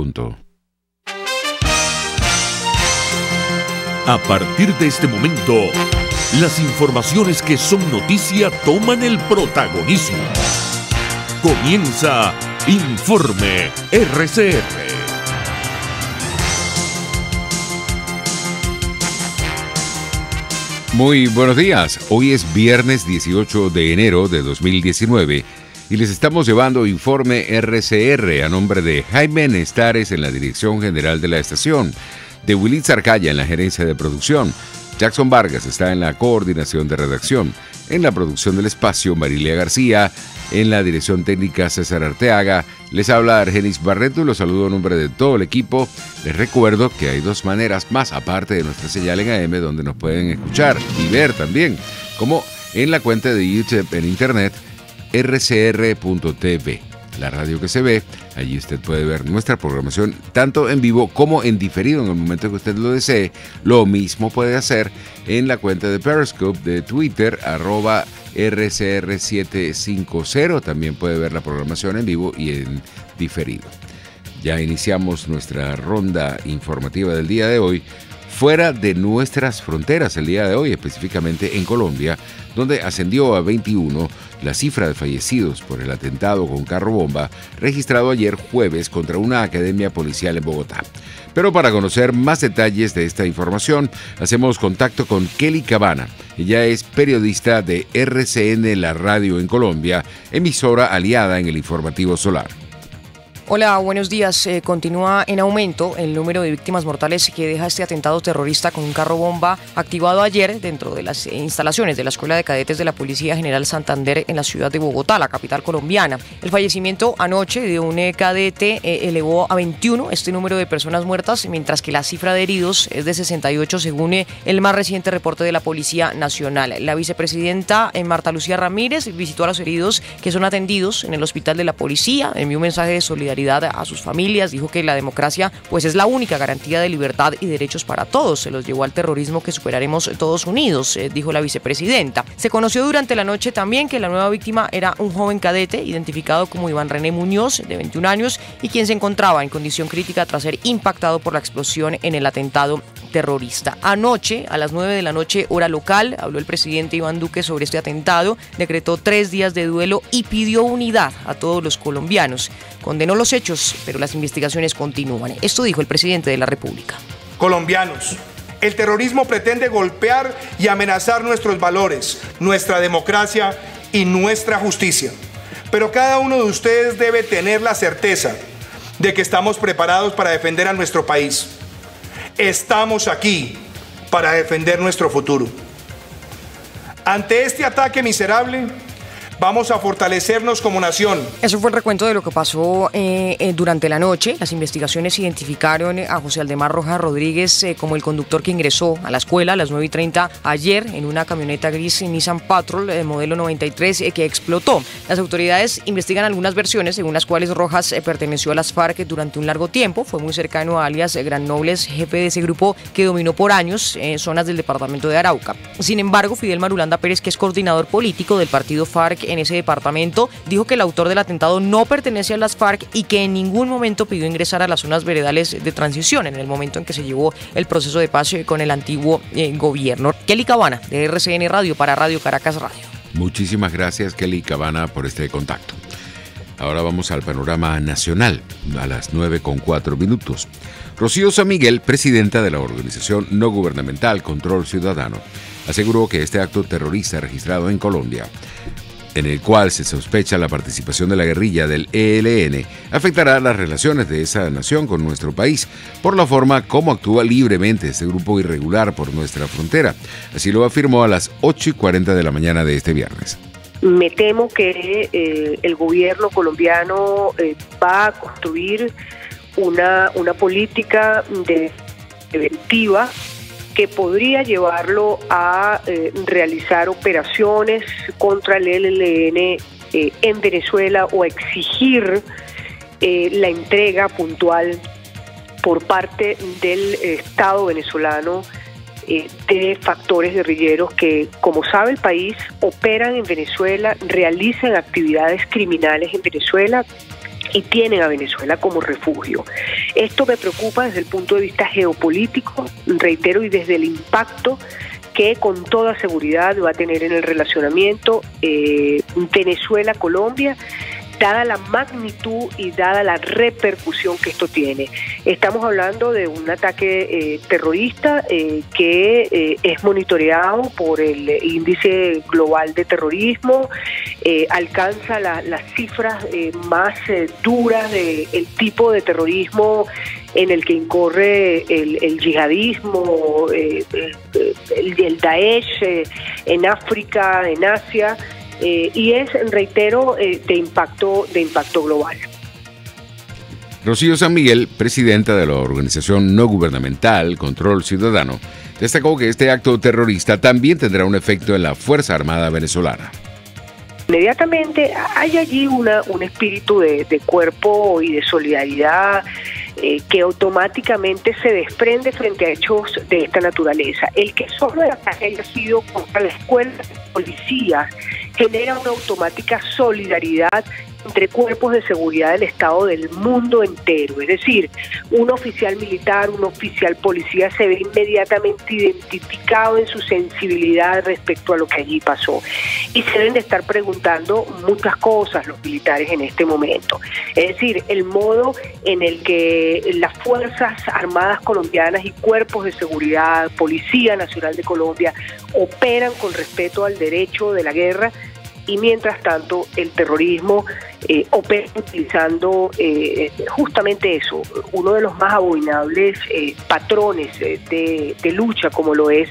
punto. A partir de este momento, las informaciones que son noticia toman el protagonismo. Comienza Informe RCR. Muy buenos días, hoy es viernes 18 de enero de 2019 y les estamos llevando Informe RCR a nombre de Jaime Nestares en la dirección general de la estación, de Willy Zarcaya en la gerencia de producción, Jackson Vargas está en la coordinación de redacción, en la producción del espacio Marilia García, en la dirección técnica César Arteaga, les habla Argenis Barreto y los saludo en nombre de todo el equipo. Les recuerdo que hay dos maneras más, aparte de nuestra señal en AM, donde nos pueden escuchar y ver también, como en la cuenta de YouTube en internet, rcr.tv. La radio que se ve, allí usted puede ver nuestra programación tanto en vivo como en diferido en el momento que usted lo desee. Lo mismo puede hacer en la cuenta de Periscope de Twitter, @RCR750. También puede ver la programación en vivo y en diferido. Ya iniciamos nuestra ronda informativa del día de hoy, fuera de nuestras fronteras el día de hoy, específicamente en Colombia, donde ascendió a 21 la cifra de fallecidos por el atentado con carro bomba registrado ayer jueves contra una academia policial en Bogotá. Pero para conocer más detalles de esta información, hacemos contacto con Kelly Cabana. Ella es periodista de RCN La Radio en Colombia, emisora aliada en el informativo Solar. Hola, buenos días. Continúa en aumento el número de víctimas mortales que deja este atentado terrorista con un carro bomba activado ayer dentro de las instalaciones de la Escuela de Cadetes de la Policía General Santander en la ciudad de Bogotá, la capital colombiana. El fallecimiento anoche de un cadete elevó a 21 este número de personas muertas, mientras que la cifra de heridos es de 68 según el más reciente reporte de la Policía Nacional. La vicepresidenta Marta Lucía Ramírez visitó a los heridos que son atendidos en el hospital de la policía, envió un mensaje de solidaridad a sus familias, dijo que la democracia pues es la única garantía de libertad y derechos para todos, se los llevó al terrorismo que superaremos todos unidos, dijo la vicepresidenta. Se conoció durante la noche también que la nueva víctima era un joven cadete identificado como Iván René Muñoz, de 21 años, y quien se encontraba en condición crítica tras ser impactado por la explosión en el atentado terrorista. Anoche, a las 9 de la noche, hora local, habló el presidente Iván Duque sobre este atentado, decretó 3 días de duelo y pidió unidad a todos los colombianos. Condenó los hechos, pero las investigaciones continúan. Esto dijo el presidente de la República. Colombianos, el terrorismo pretende golpear y amenazar nuestros valores, nuestra democracia y nuestra justicia. Pero cada uno de ustedes debe tener la certeza de que estamos preparados para defender a nuestro país. Estamos aquí para defender nuestro futuro. Ante este ataque miserable, vamos a fortalecernos como nación. Eso fue el recuento de lo que pasó durante la noche. Las investigaciones identificaron a José Aldemar Rojas Rodríguez como el conductor que ingresó a la escuela a las 9:30 ayer en una camioneta gris Nissan Patrol modelo 93 que explotó. Las autoridades investigan algunas versiones según las cuales Rojas perteneció a las FARC durante un largo tiempo. Fue muy cercano a alias Gran Nobles, jefe de ese grupo que dominó por años zonas del departamento de Arauca. Sin embargo, Fidel Marulanda Pérez, que es coordinador político del partido FARC en ese departamento, dijo que el autor del atentado no pertenece a las FARC y que en ningún momento pidió ingresar a las zonas veredales de transición en el momento en que se llevó el proceso de paz con el antiguo gobierno. Kelly Cabana, de RCN Radio para Radio Caracas Radio. Muchísimas gracias, Kelly Cabana, por este contacto. Ahora vamos al panorama nacional, a las 9:04. Rocío San Miguel, presidenta de la organización no gubernamental Control Ciudadano, aseguró que este acto terrorista registrado en Colombia, en el cual se sospecha la participación de la guerrilla del ELN, afectará las relaciones de esa nación con nuestro país, por la forma como actúa libremente este grupo irregular por nuestra frontera. Así lo afirmó a las 8:40 de la mañana de este viernes. Me temo que el gobierno colombiano va a construir una política preventiva que podría llevarlo a realizar operaciones contra el ELN en Venezuela o a exigir la entrega puntual por parte del Estado venezolano de factores guerrilleros que, como sabe el país, operan en Venezuela, realizan actividades criminales en Venezuela y tienen a Venezuela como refugio. Esto me preocupa desde el punto de vista geopolítico, reitero, y desde el impacto que con toda seguridad va a tener en el relacionamiento Venezuela-Colombia, dada la magnitud y dada la repercusión que esto tiene. Estamos hablando de un ataque terrorista que es monitoreado por el índice global de terrorismo, alcanza las cifras más duras del tipo de terrorismo en el que incurre el yihadismo, el Daesh en África, en Asia, y es, reitero, de impacto global. Rocío San Miguel, presidenta de la organización no gubernamental Control Ciudadano, destacó que este acto terrorista también tendrá un efecto en la Fuerza Armada venezolana. Inmediatamente hay allí un espíritu de cuerpo y de solidaridad que automáticamente se desprende frente a hechos de esta naturaleza. El que solo el ataque haya sido contra la escuela de policías genera una automática solidaridad entre cuerpos de seguridad del Estado del mundo entero. Es decir, un oficial militar, un oficial policía se ve inmediatamente identificado en su sensibilidad respecto a lo que allí pasó. Y se deben de estar preguntando muchas cosas los militares en este momento. Es decir, el modo en el que las Fuerzas Armadas colombianas y cuerpos de seguridad, Policía Nacional de Colombia, operan con respeto al derecho de la guerra, y mientras tanto el terrorismo opera utilizando justamente eso, uno de los más abominables patrones de lucha como lo es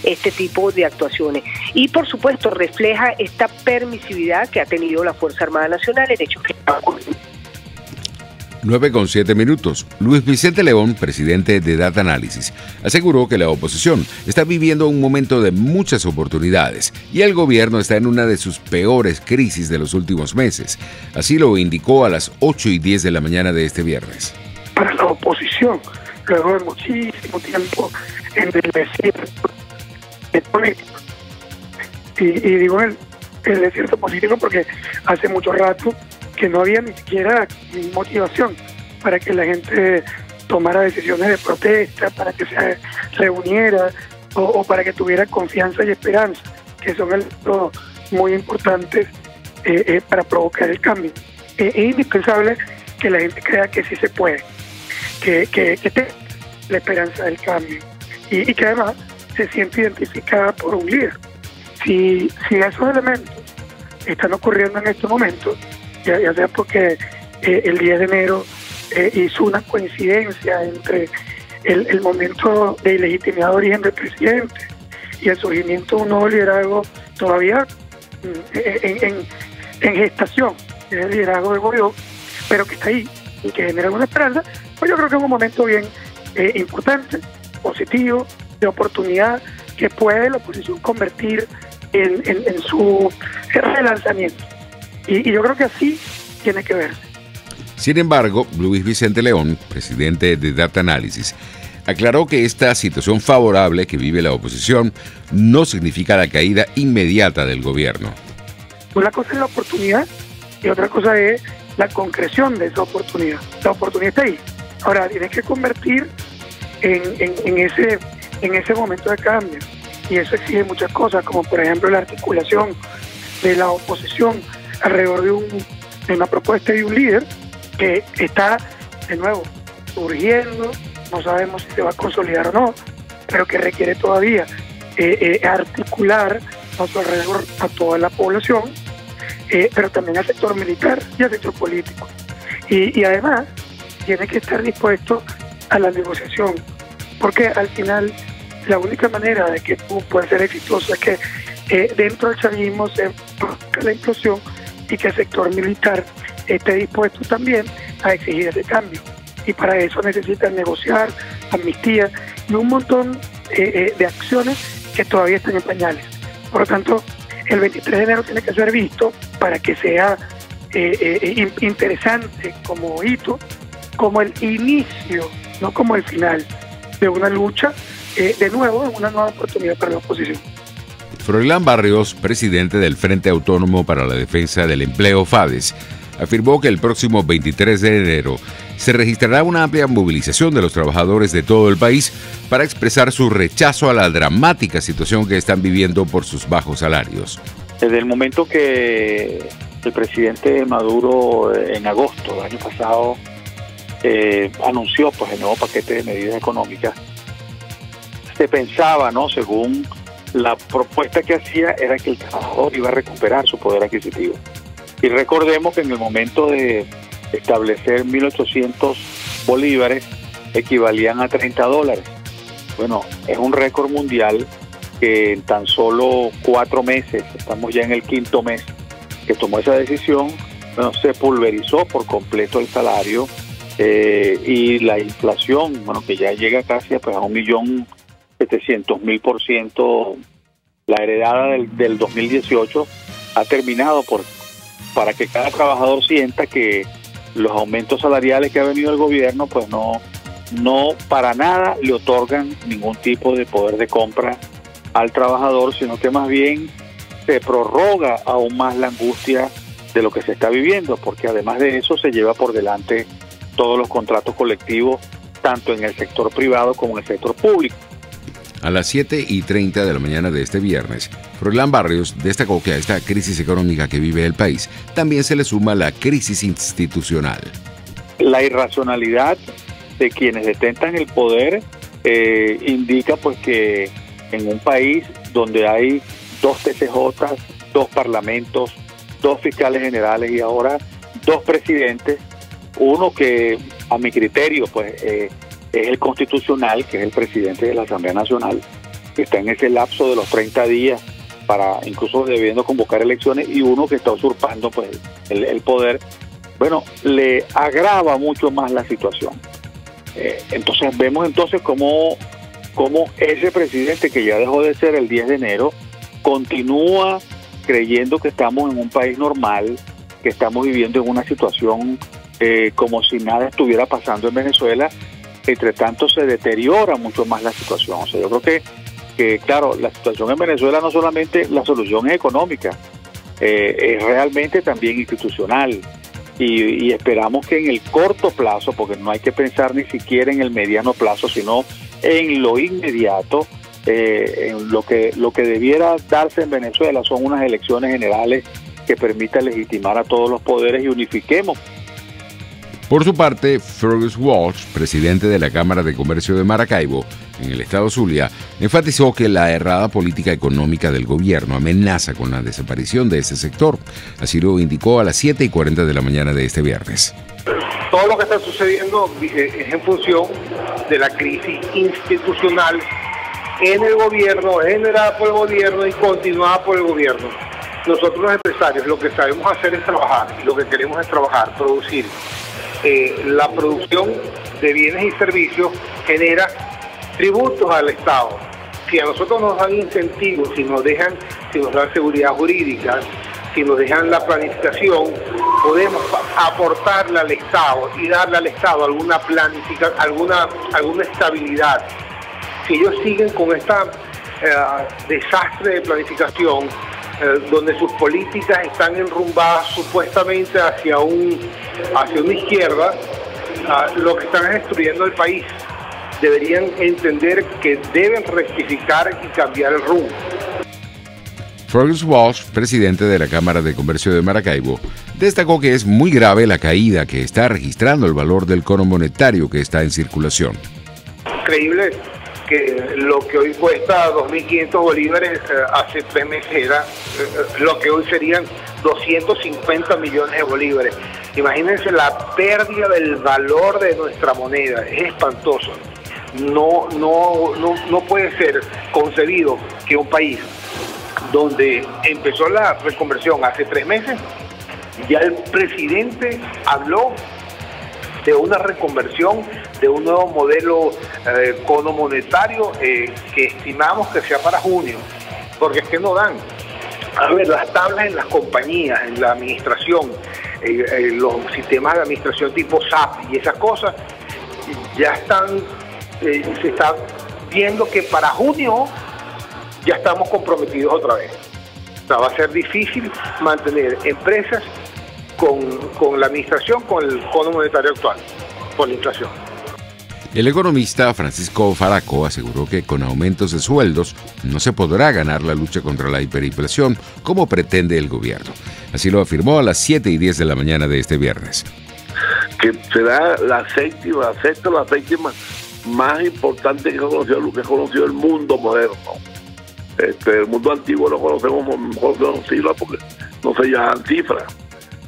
este tipo de actuaciones. Y por supuesto refleja esta permisividad que ha tenido la Fuerza Armada Nacional en hechos que están ocurriendo. 9:07. Luis Vicente León, presidente de Data Analysis, aseguró que la oposición está viviendo un momento de muchas oportunidades y el gobierno está en una de sus peores crisis de los últimos meses. Así lo indicó a las 8:10 de la mañana de este viernes. Para la oposición, luego de muchísimo tiempo en el desierto político, y digo el desierto político porque hace mucho rato que no había ni siquiera motivación para que la gente tomara decisiones de protesta, para que se reuniera o para que tuviera confianza y esperanza, que son elementos muy importantes para provocar el cambio. Es indispensable que la gente crea que sí se puede, que tenga la esperanza del cambio y que además se siente identificada por un líder. Si esos elementos están ocurriendo en este momento, ya sea porque el 10 de enero hizo una coincidencia entre el momento de ilegitimidad de origen del presidente y el surgimiento de un nuevo liderazgo todavía en gestación, que es el liderazgo de Guaidó, pero que está ahí y que genera una esperanza, pues yo creo que es un momento bien importante, positivo, de oportunidad, que puede la oposición convertir en su relanzamiento. Y yo creo que así tiene que verse. Sin embargo, Luis Vicente León, presidente de Data Analysis, aclaró que esta situación favorable que vive la oposición no significa la caída inmediata del gobierno. Una cosa es la oportunidad y otra cosa es la concreción de esa oportunidad. La oportunidad está ahí. Ahora, tienes que convertir en ese momento de cambio. Y eso exige muchas cosas, como por ejemplo la articulación de la oposición alrededor de una propuesta y un líder que está, de nuevo, surgiendo, no sabemos si se va a consolidar o no, pero que requiere todavía articular a su alrededor a toda la población, pero también al sector militar y al sector político. Y además tiene que estar dispuesto a la negociación, porque al final la única manera de que tú puedas ser exitoso es que dentro del chavismo se produzca la implosión y que el sector militar esté dispuesto también a exigir ese cambio. Y para eso necesitan negociar, amnistía y un montón de acciones que todavía están en pañales. Por lo tanto, el 23 de enero tiene que ser visto para que sea interesante como hito, como el inicio, no como el final de una lucha, de nuevo, una nueva oportunidad para la oposición. Froilán Barrios, presidente del Frente Autónomo para la Defensa del Empleo, FADES, afirmó que el próximo 23 de enero se registrará una amplia movilización de los trabajadores de todo el país para expresar su rechazo a la dramática situación que están viviendo por sus bajos salarios. Desde el momento que el presidente Maduro en agosto del año pasado anunció pues el nuevo paquete de medidas económicas, se pensaba, ¿no?, según la propuesta que hacía, era que el trabajador iba a recuperar su poder adquisitivo. Y recordemos que en el momento de establecer 1.800 bolívares equivalían a $30. Bueno, es un récord mundial que en tan solo 4 meses, estamos ya en el 5º mes que tomó esa decisión, bueno, se pulverizó por completo el salario y la inflación, bueno, que ya llega casi pues, a 1.700.000%, la heredada del 2018 ha terminado para que cada trabajador sienta que los aumentos salariales que ha venido el gobierno pues no para nada le otorgan ningún tipo de poder de compra al trabajador, sino que más bien se prorroga aún más la angustia de lo que se está viviendo, porque además de eso se lleva por delante todos los contratos colectivos, tanto en el sector privado como en el sector público. A las 7:30 de la mañana de este viernes, Froilán Barrios destacó que a esta crisis económica que vive el país también se le suma la crisis institucional. La irracionalidad de quienes detentan el poder indica pues que en un país donde hay 2 TCJ, 2 parlamentos, 2 fiscales generales y ahora 2 presidentes, uno que a mi criterio pues es el constitucional, que es el presidente de la Asamblea Nacional, que está en ese lapso de los 30 días para incluso debiendo convocar elecciones, y uno que está usurpando pues el poder, bueno, le agrava mucho más la situación. Entonces vemos cómo ese presidente, que ya dejó de ser el 10 de enero, continúa creyendo que estamos en un país normal, que estamos viviendo en una situación como si nada estuviera pasando en Venezuela. Entre tanto se deteriora mucho más la situación. O sea, yo creo que claro, la situación en Venezuela no solamente la solución es económica, es realmente también institucional. Y esperamos que en el corto plazo, porque no hay que pensar ni siquiera en el mediano plazo, sino en lo inmediato, en lo que debiera darse en Venezuela son unas elecciones generales que permitan legitimar a todos los poderes y unifiquemos. Por su parte, Fergus Walsh, presidente de la Cámara de Comercio de Maracaibo, en el estado Zulia, enfatizó que la errada política económica del gobierno amenaza con la desaparición de ese sector. Así lo indicó a las 7:40 de la mañana de este viernes. Todo lo que está sucediendo es en función de la crisis institucional en el gobierno, generada por el gobierno y continuada por el gobierno. Nosotros los empresarios lo que sabemos hacer es trabajar, y lo que queremos es trabajar, producir. La producción de bienes y servicios genera tributos al Estado. Si a nosotros nos dan incentivos, si nos dan seguridad jurídica, si nos dejan la planificación, podemos aportarle al Estado y darle al Estado alguna planificación, alguna estabilidad. Si ellos siguen con esta desastre de planificación, donde sus políticas están enrumbadas supuestamente hacia una izquierda, lo que están es destruyendo el país. Deberían entender que deben rectificar y cambiar el rumbo. Fergus Walsh, presidente de la Cámara de Comercio de Maracaibo, destacó que es muy grave la caída que está registrando el valor del cono monetario que está en circulación. Increíble que lo que hoy cuesta 2.500 bolívares hace 3 meses era lo que hoy serían 250 millones de bolívares. Imagínense la pérdida del valor de nuestra moneda, es espantoso. No puede ser concebido que un país donde empezó la reconversión hace 3 meses, ya el presidente habló de una reconversión, de un nuevo modelo cono monetario que estimamos que sea para junio, porque es que no dan. A ver, las tablas en las compañías, en la administración, los sistemas de administración tipo SAP y esas cosas, ya están, se está viendo que para junio ya estamos comprometidos otra vez. O sea, va a ser difícil mantener empresas con la administración, con el Fondo Monetario actual, por la inflación. El economista Francisco Faraco aseguró que con aumentos de sueldos no se podrá ganar la lucha contra la hiperinflación como pretende el gobierno. Así lo afirmó a las 7:10 de la mañana de este viernes. Que será la sexta más importante que ha conocido el mundo moderno. El mundo antiguo no conocemos siglas porque no se llaman cifras,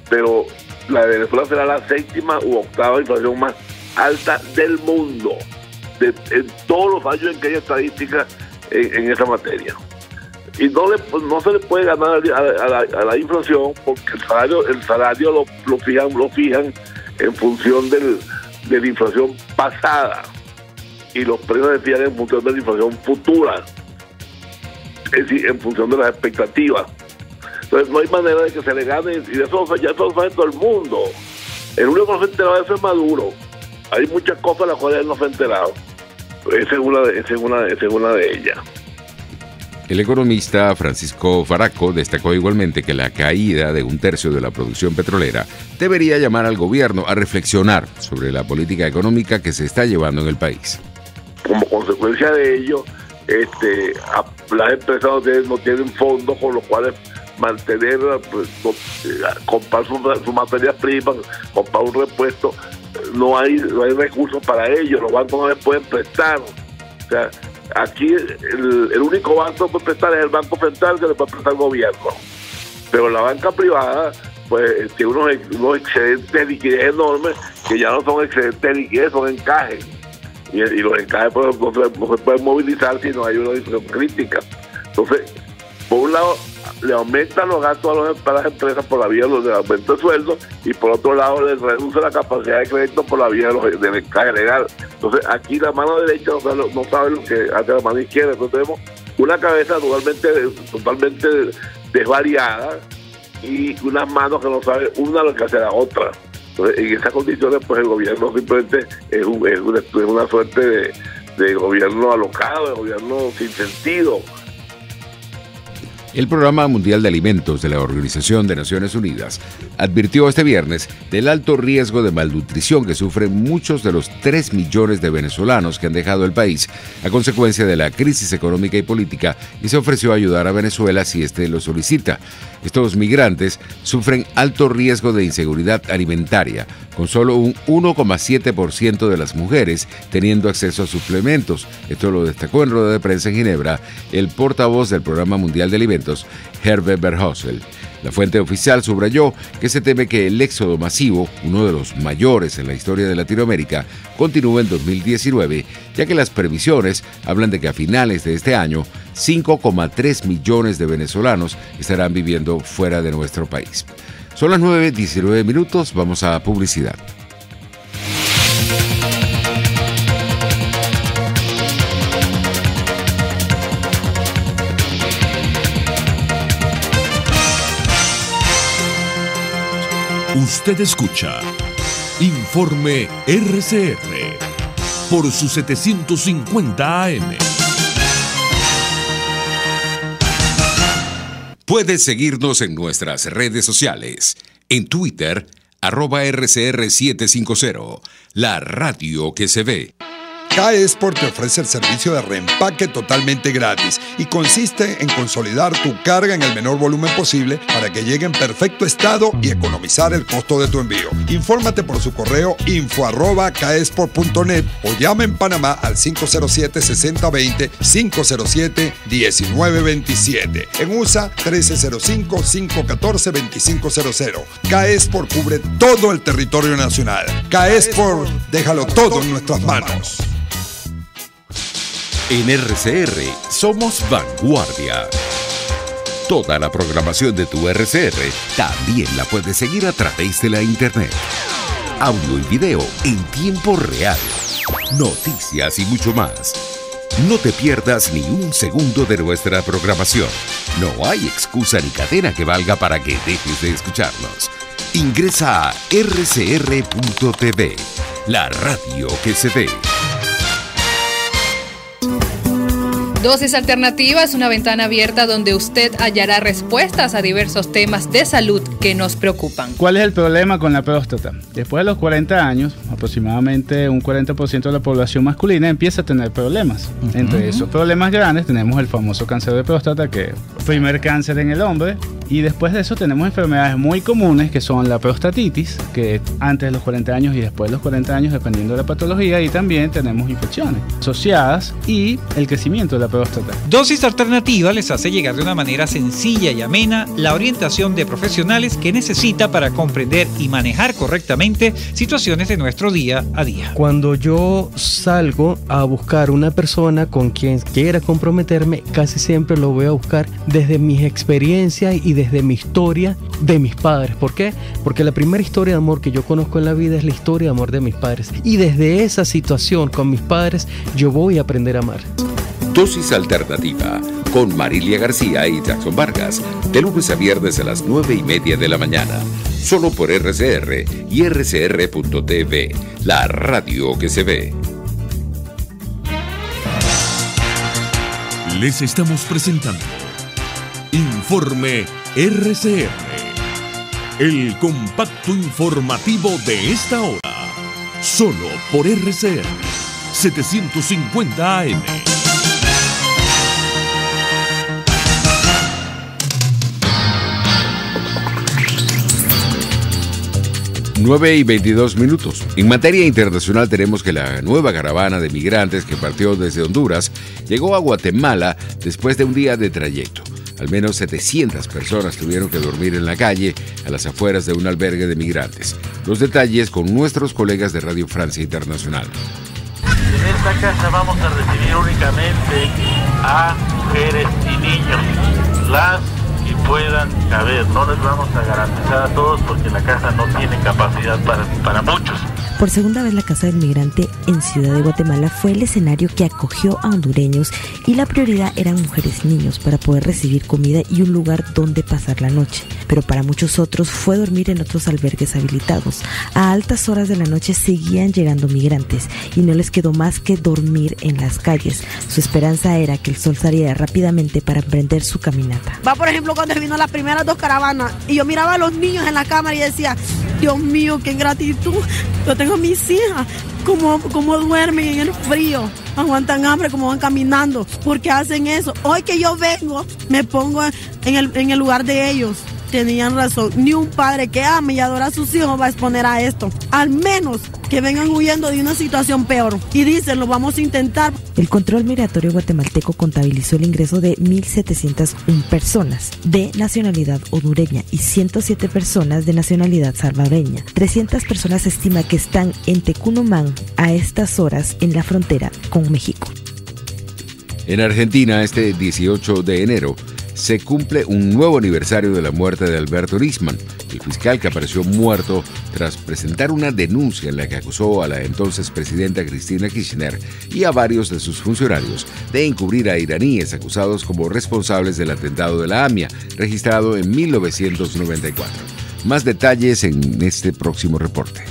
pero la de Venezuela será la séptima u octava inflación más alta del mundo en todos los años en que hay estadísticas en esa materia. Y no se le puede ganar a la inflación porque el salario lo fijan en función de la inflación pasada y los precios se fijan en función de la inflación futura, es decir, en función de las expectativas. Entonces no hay manera de que se le gane, y eso ya lo sabe todo el mundo. El único que no se ha enterado de eso es Maduro. Hay muchas cosas de las cuales él no se ha enterado. Esa es una de ellas. El economista Francisco Faraco destacó igualmente que la caída de 1/3 de la producción petrolera debería llamar al gobierno a reflexionar sobre la política económica que se está llevando en el país. Como consecuencia de ello, las empresas no tienen fondos con los cuales mantener, comprar sus materias primas, comprar un repuesto. No hay recursos para ello, los bancos no les pueden prestar. O sea, aquí el único banco que puede prestar es el Banco Central, que le puede prestar el gobierno. Pero la banca privada pues tiene unos excedentes de liquidez enormes que ya no son excedentes de liquidez, son encajes. Y los encajes pues, no se pueden movilizar si no hay una situación crítica. Entonces, por un lado, le aumentan los gastos para las empresas por la vía del aumento de sueldos y por otro lado les reduce la capacidad de crédito por la vía del encaje legal. Entonces aquí la mano derecha no sabe lo que hace la mano izquierda. Entonces tenemos una cabeza totalmente desvariada y unas manos que no saben una lo que hace la otra. Entonces en esas condiciones pues el gobierno simplemente es una suerte de gobierno alocado, de gobierno sin sentido. El Programa Mundial de Alimentos de la Organización de Naciones Unidas advirtió este viernes del alto riesgo de malnutrición que sufren muchos de los 3 millones de venezolanos que han dejado el país a consecuencia de la crisis económica y política y se ofreció ayudar a Venezuela si éste lo solicita. Estos migrantes sufren alto riesgo de inseguridad alimentaria, con solo un 1,7% de las mujeres teniendo acceso a suplementos. Esto lo destacó en rueda de prensa en Ginebra el portavoz del Programa Mundial de Alimentos, Herbert Verheugen. La fuente oficial subrayó que se teme que el éxodo masivo, uno de los mayores en la historia de Latinoamérica, continúe en 2019, ya que las previsiones hablan de que a finales de este año 5,3 millones de venezolanos estarán viviendo fuera de nuestro país. Son las 9:19 minutos, vamos a publicidad. Usted escucha Informe RCR por su 750 AM. Puedes seguirnos en nuestras redes sociales. En Twitter, @RCR750, la radio que se ve. K-Export te ofrece el servicio de reempaque totalmente gratis y consiste en consolidar tu carga en el menor volumen posible para que llegue en perfecto estado y economizar el costo de tu envío. Infórmate por su correo info@kexport.net o llama en Panamá al 507-6020, 507-1927. En USA, 1305-514-2500. K-Export cubre todo el territorio nacional. K-Export, déjalo todo en nuestras manos. En RCR somos vanguardia. Toda la programación de tu RCR también la puedes seguir a través de la internet. Audio y video en tiempo real. Noticias y mucho más. No te pierdas ni un segundo de nuestra programación. No hay excusa ni cadena que valga para que dejes de escucharnos. Ingresa a rcr.tv, la radio que se ve. Dosis Alternativa es una ventana abierta donde usted hallará respuestas a diversos temas de salud que nos preocupan. ¿Cuál es el problema con la próstata? Después de los 40 años, aproximadamente un 40% de la población masculina empieza a tener problemas. Entre esos problemas grandes tenemos el famoso cáncer de próstata, que es el primer cáncer en el hombre. Y después de eso tenemos enfermedades muy comunes que son la prostatitis, que antes de los 40 años y después de los 40 años dependiendo de la patología, y también tenemos infecciones asociadas y el crecimiento de la próstata. Dosis Alternativa les hace llegar de una manera sencilla y amena la orientación de profesionales que necesita para comprender y manejar correctamente situaciones de nuestro día a día. Cuando yo salgo a buscar una persona con quien quiera comprometerme, casi siempre lo voy a buscar desde mis experiencias y desde mi historia de mis padres. ¿Por qué? Porque la primera historia de amor que yo conozco en la vida es la historia de amor de mis padres. Y desde esa situación con mis padres, yo voy a aprender a amar. Dosis Alternativa con Marilia García y Jackson Vargas, de lunes a viernes a las 9:30 de la mañana. Solo por RCR y RCR.tv, la radio que se ve. Les estamos presentando Informe RCR, el compacto informativo de esta hora, solo por RCR 750 AM. Nueve y 22 minutos. En materia internacional tenemos que la nueva caravana de migrantes que partió desde Honduras llegó a Guatemala después de un día de trayecto. Al menos 700 personas tuvieron que dormir en la calle a las afueras de un albergue de migrantes. Los detalles con nuestros colegas de Radio Francia Internacional. En esta casa vamos a recibir únicamente a mujeres y niños, las que puedan caber. No les vamos a garantizar a todos porque la casa no tiene capacidad para muchos. Por segunda vez la Casa del Migrante en Ciudad de Guatemala fue el escenario que acogió a hondureños y la prioridad eran mujeres y niños para poder recibir comida y un lugar donde pasar la noche. Pero para muchos otros fue dormir en otros albergues habilitados. A altas horas de la noche seguían llegando migrantes y no les quedó más que dormir en las calles. Su esperanza era que el sol saliera rápidamente para emprender su caminata. Por ejemplo, cuando vino las primeras 2 caravanas y yo miraba a los niños en la cámara y decía, Dios mío, qué gratitud. Yo tengo a mis hijas, como duermen en el frío, aguantan hambre, como van caminando, porque hacen eso. Hoy que yo vengo, me pongo en el lugar de ellos. Tenían razón, ni un padre que ame y adora a sus hijos va a exponer a esto. Al menos que vengan huyendo de una situación peor. Y dicen, lo vamos a intentar. El control migratorio guatemalteco contabilizó el ingreso de 1.701 personas de nacionalidad hondureña y 107 personas de nacionalidad salvadoreña. 300 personas se estima que están en Tecunumán a estas horas en la frontera con México. En Argentina, este 18 de enero, se cumple un nuevo aniversario de la muerte de Alberto Nisman, el fiscal que apareció muerto tras presentar una denuncia en la que acusó a la entonces presidenta Cristina Kirchner y a varios de sus funcionarios de encubrir a iraníes acusados como responsables del atentado de la AMIA, registrado en 1994. Más detalles en este próximo reporte.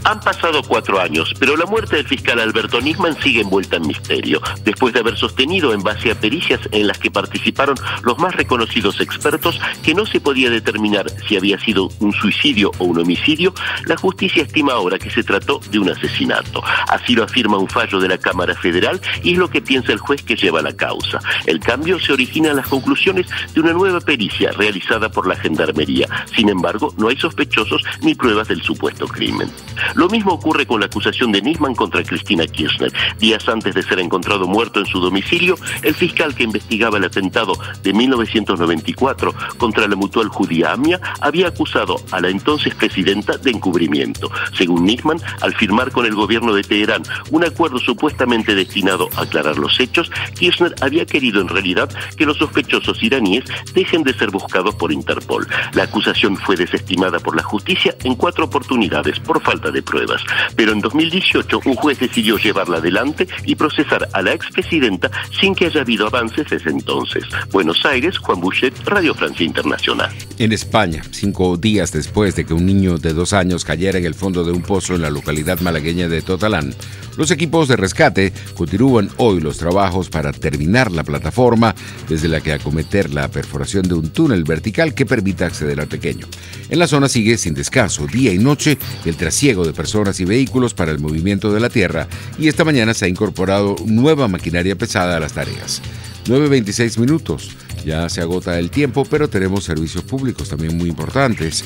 Han pasado 4 años, pero la muerte del fiscal Alberto Nisman sigue envuelta en misterio, después de haber sostenido en base a pericias en las que participaron los más reconocidos expertos que no se podía determinar si había sido un suicidio o un homicidio. La justicia estima ahora que se trató de un asesinato. Así lo afirma un fallo de la Cámara Federal y es lo que piensa el juez que lleva la causa. El cambio se origina en las conclusiones de una nueva pericia realizada por la Gendarmería. Sin embargo, no hay sospechosos ni pruebas del supuesto crimen. Lo mismo ocurre con la acusación de Nisman contra Cristina Kirchner. Días antes de ser encontrado muerto en su domicilio, el fiscal que investigaba el atentado de 1994 contra la mutual judía AMIA había acusado a la entonces presidenta de encubrimiento. Según Nisman, al firmar con el gobierno de Teherán un acuerdo supuestamente destinado a aclarar los hechos, Kirchner había querido en realidad que los sospechosos iraníes dejen de ser buscados por Interpol. La acusación fue desestimada por la justicia en 4 oportunidades por falta de de pruebas. Pero en 2018 un juez decidió llevarla adelante y procesar a la expresidenta sin que haya habido avances desde entonces. Buenos Aires, Juan Buchet, Radio Francia Internacional. En España, 5 días después de que un niño de 2 años cayera en el fondo de un pozo en la localidad malagueña de Totalán, los equipos de rescate continúan hoy los trabajos para terminar la plataforma desde la que acometer la perforación de un túnel vertical que permita acceder al pequeño. En la zona sigue sin descanso, día y noche, el trasiego de personas y vehículos para el movimiento de la tierra, y esta mañana se ha incorporado nueva maquinaria pesada a las tareas. 9:26 minutos. Ya se agota el tiempo, pero tenemos servicios públicos también muy importantes.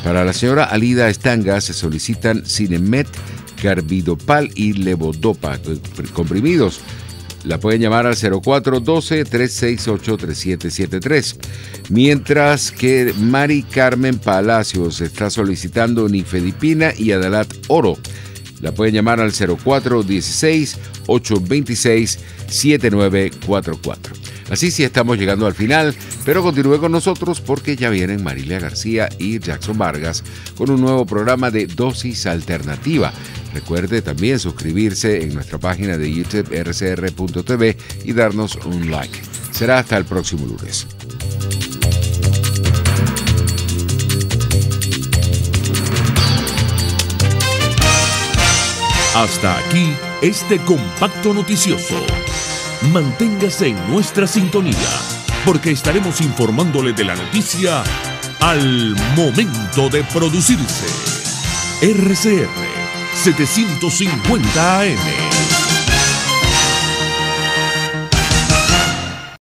Para la señora Alida Estanga se solicitan Cinemet, Carbidopa y Levodopa comprimidos. La pueden llamar al 0412-368-3773. Mientras que Mari Carmen Palacios está solicitando Nifedipina y Adalat Oro. La pueden llamar al 0416-826-7944. Así sí estamos llegando al final, pero continúe con nosotros porque ya vienen Marilia García y Jackson Vargas con un nuevo programa de Dosis Alternativa. Recuerde también suscribirse en nuestra página de YouTube rcr.tv y darnos un like. Será hasta el próximo lunes. Hasta aquí este compacto noticioso. Manténgase en nuestra sintonía, porque estaremos informándole de la noticia al momento de producirse. RCR 750 AM.